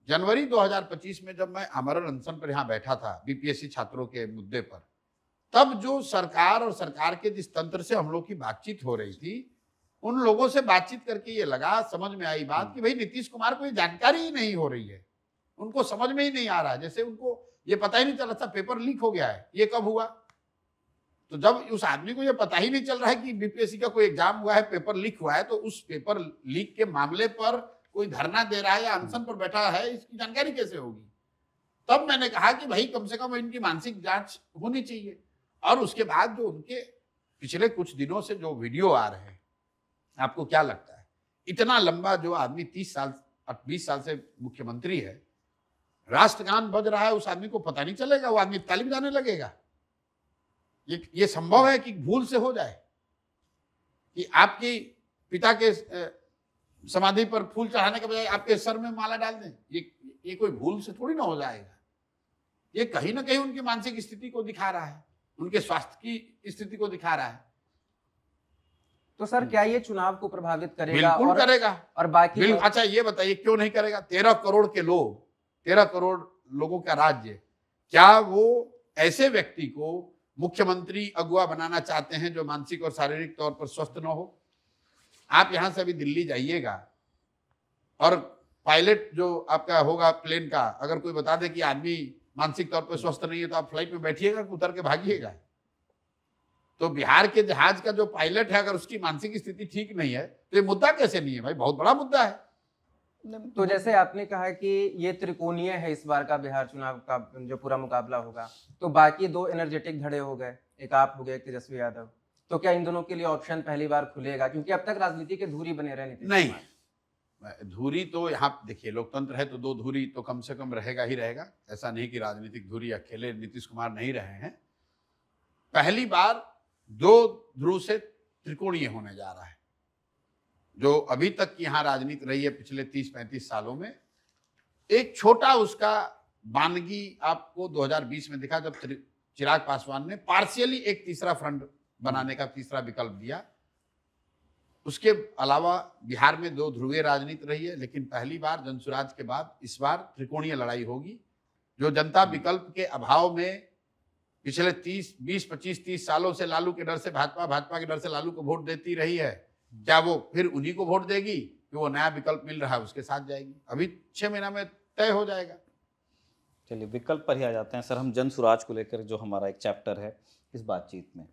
जनवरी 2025 में जब मैं आमरण अनशन पर यहाँ बैठा था बीपीएससी छात्रों के मुद्दे पर, तब जो सरकार और सरकार के जिस तंत्र से हम लोग की बातचीत हो रही थी, उन लोगों से बातचीत करके ये लगा, समझ में आई बात कि भाई नीतीश कुमार को ये जानकारी ही नहीं हो रही है, उनको समझ में ही नहीं आ रहा है। जैसे उनको ये पता ही नहीं चल रहा था पेपर लीक हो गया है, ये कब हुआ? तो जब उस आदमी को ये पता ही नहीं चल रहा है कि बीपीएससी का कोई एग्जाम हुआ है, पेपर लीक हुआ है, तो उस पेपर लीक के मामले पर कोई धरना दे रहा है या अनशन पर बैठा है, इसकी जानकारी कैसे होगी? तब मैंने कहा कि भाई कम से कम इनकी मानसिक जांच होनी चाहिए। और उसके बाद जो उनके पिछले कुछ दिनों से जो वीडियो आ रहे हैं, आपको क्या लगता है इतना लंबा जो आदमी 30 साल 20 साल से मुख्यमंत्री है, राष्ट्रगान बज रहा है, उस आदमी को पता नहीं चलेगा? वो आदमी ताली बजाने लगेगा? ये संभव है कि भूल से हो जाए कि आपकी पिता के समाधि पर फूल चढ़ाने के बजाय आपके सर में माला डाल दें? ये कोई भूल से थोड़ी ना हो जाएगा। ये कहीं ना कहीं उनकी मानसिक स्थिति को दिखा रहा है, उनके स्वास्थ्य की स्थिति को दिखा रहा है। तो सर क्या ये चुनाव को प्रभावित करेगा? बिल्कुल करेगा। और बाकी अच्छा ये बताइए क्यों नहीं करेगा? 13 करोड़ के लोग, 13 करोड़ लोगों का राज्य, क्या वो ऐसे व्यक्ति को मुख्यमंत्री अगुवा बनाना चाहते हैं जो मानसिक और शारीरिक तौर पर स्वस्थ न हो? आप यहां से अभी दिल्ली जाइएगा और पायलट जो आपका होगा प्लेन का, अगर कोई बता दे कि आदमी मानसिक तौर पर स्वस्थ नहीं है, तो आप फ्लाइट में बैठिएगा, उतर के भागिएगा? तो बिहार के जहाज का जो पायलट है, अगर उसकी मानसिक स्थिति ठीक नहीं है, तो ये मुद्दा कैसे नहीं है भाई? बहुत बड़ा मुद्दा है। तो जैसे आपने कहा कि ये त्रिकोणीय है इस बार का बिहार चुनाव का जो पूरा मुकाबला होगा, तो बाकी दो एनर्जेटिक धड़े हो गए, एक आप हो गए, एक तेजस्वी यादव, तो क्या इन दोनों के लिए ऑप्शन पहली बार खुलेगा? क्योंकि अब तक राजनीति के धुरी बने रहे नीतीश नहीं, धुरी तो यहाँ देखिए लोकतंत्र है तो दो धुरी तो कम से कम रहेगा ही रहेगा। ऐसा नहीं कि राजनीतिक धुरी अकेले नीतीश कुमार नहीं रहे हैं। पहली बार दो ध्रुव से त्रिकोणीय होने जा रहा है। जो अभी तक यहाँ राजनीति रही है पिछले 30-35 सालों में, एक छोटा उसका बानगी आपको 2020 में दिखा, जब चिराग पासवान ने पार्शियली एक तीसरा फ्रंट बनाने का तीसरा विकल्प दिया। उसके अलावा बिहार में दो ध्रुवीय राजनीति रही है, लेकिन पहली बार जनसुराज के बाद इस बार त्रिकोणीय लड़ाई होगी। जो जनता विकल्प के अभाव में पिछले 20-25-30 सालों से लालू के डर से भाजपा, भाजपा के डर से लालू को वोट देती रही है, क्या वो फिर उन्हीं को वोट देगी कि वो नया विकल्प मिल रहा है उसके साथ जाएगी? अभी 6 महीना में तय हो जाएगा। चलिए विकल्प पर ही आ जाते हैं सर, हम जनसुराज को लेकर जो हमारा एक चैप्टर है इस बातचीत में।